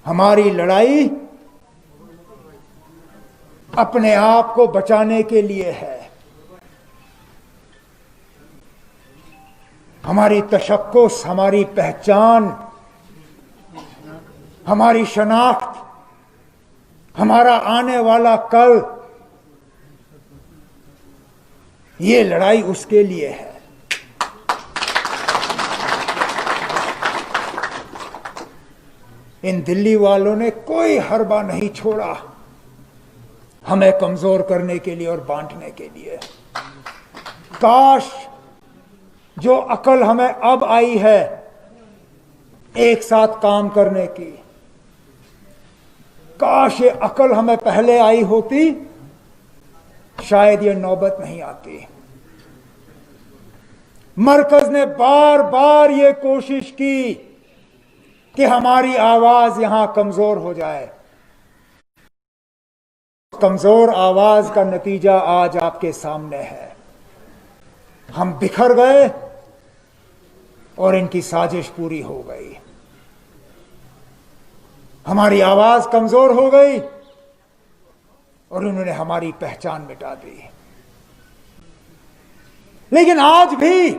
हमारी लड़ाई अपने आप को बचाने के लिए है। हमारी तशक्कुस, हमारी पहचान, हमारी शनाख्त, हमारा आने वाला कल, ये लड़ाई उसके लिए है। इन दिल्ली वालों ने कोई हरबा नहीं छोड़ा हमें कमजोर करने के लिए और बांटने के लिए। काश जो अकल हमें अब आई है एक साथ काम करने की, काश ये अकल हमें पहले आई होती, शायद ये नौबत नहीं आती। मरकज ने बार बार ये कोशिश की कि हमारी आवाज यहां कमजोर हो जाए। कमजोर आवाज का नतीजा आज आपके सामने है। हम बिखर गए और इनकी साजिश पूरी हो गई। हमारी आवाज कमजोर हो गई और उन्होंने हमारी पहचान मिटा दी। लेकिन आज भी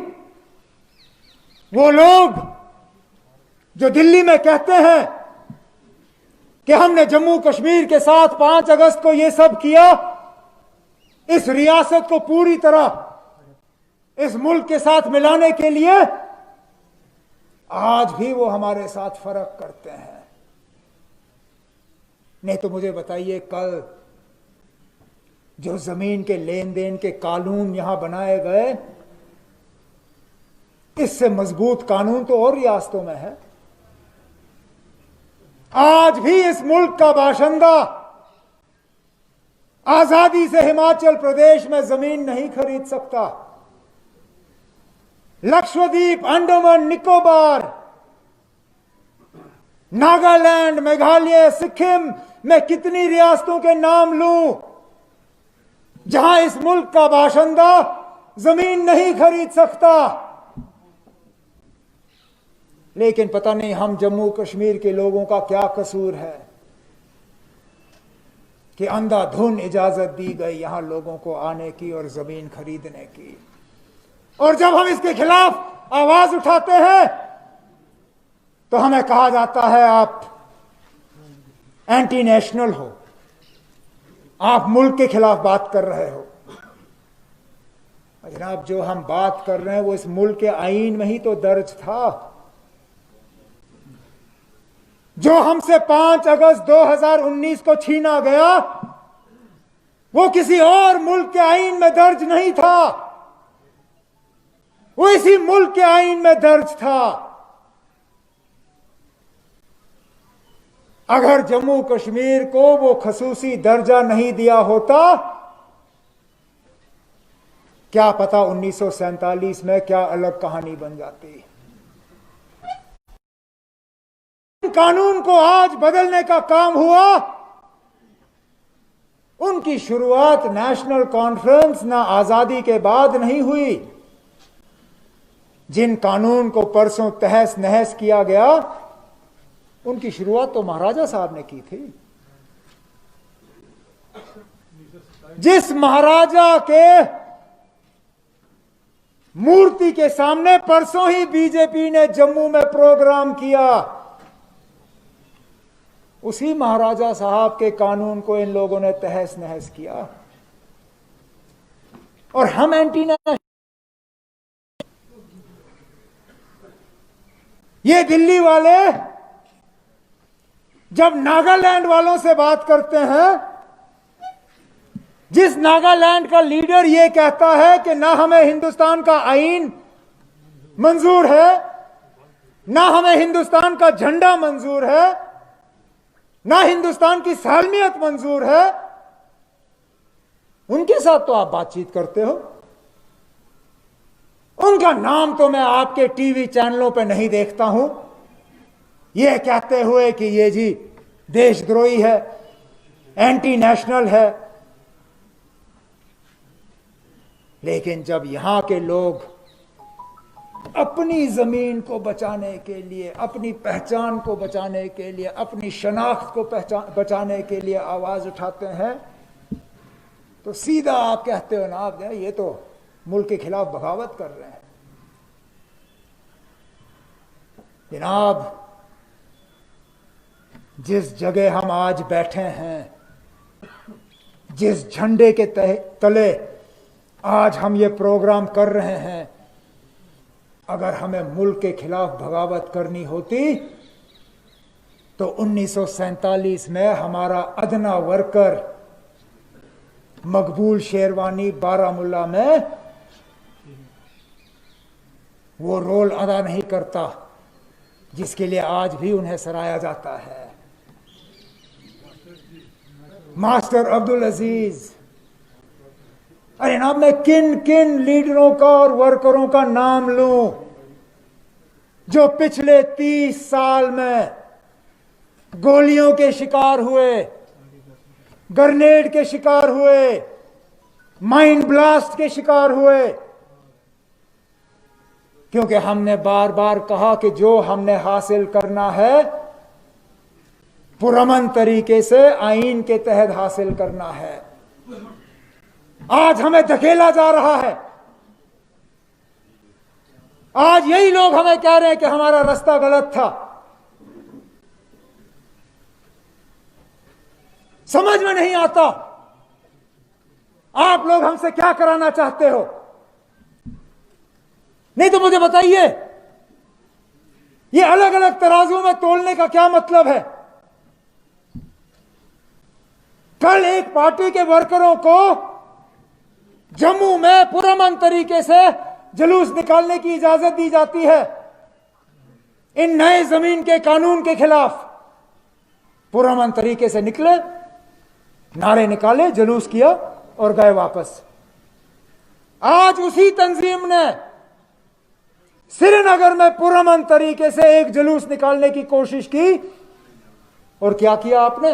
वो लोग जो दिल्ली में कहते हैं कि हमने जम्मू कश्मीर के साथ 5 अगस्त को ये सब किया, इस रियासत को पूरी तरह इस मुल्क के साथ मिलाने के लिए, आज भी वो हमारे साथ फर्क करते हैं। नहीं तो मुझे बताइए, कल जो जमीन के लेन देन के कानून यहां बनाए गए, इससे मजबूत कानून तो और रियासतों में है। आज भी इस मुल्क का बाशिंदा आजादी से हिमाचल प्रदेश में जमीन नहीं खरीद सकता। लक्षद्वीप, अंडमान निकोबार, नागालैंड, मेघालय, सिक्किम में कितनी रियासतों के नाम लूं जहां इस मुल्क का बाशिंदा जमीन नहीं खरीद सकता। लेकिन पता नहीं हम जम्मू कश्मीर के लोगों का क्या कसूर है कि अंधाधुन इजाजत दी गई यहां लोगों को आने की और जमीन खरीदने की। और जब हम इसके खिलाफ आवाज उठाते हैं तो हमें कहा जाता है आप एंटी नेशनल हो, आप मुल्क के खिलाफ बात कर रहे हो। जनाब, जो हम बात कर रहे हैं वो इस मुल्क के आईन में ही तो दर्ज था। जो हमसे 5 अगस्त 2019 को छीना गया, वो किसी और मुल्क के आईन में दर्ज नहीं था, वो इसी मुल्क के आईन में दर्ज था। अगर जम्मू कश्मीर को वो खसूसी दर्जा नहीं दिया होता, क्या पता 1947 में क्या अलग कहानी बन जाती। कानून को आज बदलने का काम हुआ। उनकी शुरुआत नेशनल कॉन्फ्रेंस ना आजादी के बाद नहीं हुई। जिन कानून को परसों तहस नहस किया गया, उनकी शुरुआत तो महाराजा साहब ने की थी। जिस महाराजा के मूर्ति के सामने परसों ही बीजेपी ने जम्मू में प्रोग्राम किया, उसी महाराजा साहब के कानून को इन लोगों ने तहस नहस किया। और हम एंटी नेशनल, ये दिल्ली वाले जब नागालैंड वालों से बात करते हैं, जिस नागालैंड का लीडर ये कहता है कि ना हमें हिंदुस्तान का आईन मंजूर है, ना हमें हिंदुस्तान का झंडा मंजूर है, ना हिंदुस्तान की सालमियत मंजूर है, उनके साथ तो आप बातचीत करते हो। उनका नाम तो मैं आपके टीवी चैनलों पे नहीं देखता हूं, ये कहते हुए कि ये जी देशद्रोही है, एंटी नेशनल है। लेकिन जब यहां के लोग अपनी जमीन को बचाने के लिए, अपनी पहचान को बचाने के लिए, अपनी शनाख्त को बचाने के लिए आवाज उठाते हैं, तो सीधा आप कहते हो ना, आप ये तो मुल्क के खिलाफ बगावत कर रहे हैं। जनाब, जिस जगह हम आज बैठे हैं, जिस झंडे के तले आज हम ये प्रोग्राम कर रहे हैं, अगर हमें मुल्क के खिलाफ बगावत करनी होती तो 1947 में हमारा अदना वर्कर मकबूल शेरवानी बारामुल्ला में वो रोल अदा नहीं करता जिसके लिए आज भी उन्हें सराहा जाता है। मास्टर अब्दुल अजीज, अरे ना, मैं किन किन लीडरों का और वर्करों का नाम लूं जो पिछले 30 साल में गोलियों के शिकार हुए, ग्रेनेड के शिकार हुए, माइन ब्लास्ट के शिकार हुए, क्योंकि हमने बार बार कहा कि जो हमने हासिल करना है पुरअमन तरीके से आईन के तहत हासिल करना है। आज हमें धकेला जा रहा है। आज यही लोग हमें कह रहे हैं कि हमारा रास्ता गलत था। समझ में नहीं आता आप लोग हमसे क्या कराना चाहते हो। नहीं तो मुझे बताइए, ये अलग अलग तराजू में तोलने का क्या मतलब है। कल एक पार्टी के वर्करों को जम्मू में पुरअमन तरीके से जुलूस निकालने की इजाजत दी जाती है इन नए जमीन के कानून के खिलाफ। पुरअमन तरीके से निकले, नारे निकाले, जुलूस किया और गए वापस। आज उसी तंजीम ने श्रीनगर में पुरअमन तरीके से एक जुलूस निकालने की कोशिश की और क्या किया आपने?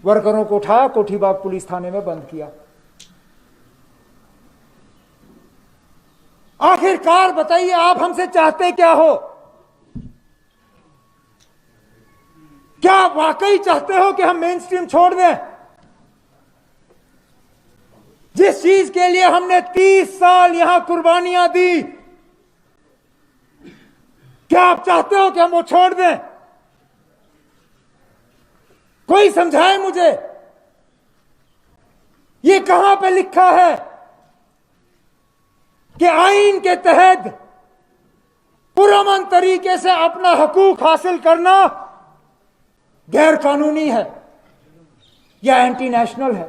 वर्करों को उठाया, कोठीबाग पुलिस थाने में बंद किया। आखिरकार बताइए, आप हमसे चाहते क्या हो? क्या आप वाकई चाहते हो कि हम मेन स्ट्रीम छोड़ दें? जिस चीज के लिए हमने 30 साल यहां कुर्बानियां दी, क्या आप चाहते हो कि हम वो छोड़ दें? कोई समझाए मुझे, ये कहां पे लिखा है कि आईन के तहत पुरअमन तरीके से अपना हकूक हासिल करना गैर कानूनी है या एंटी नेशनल है?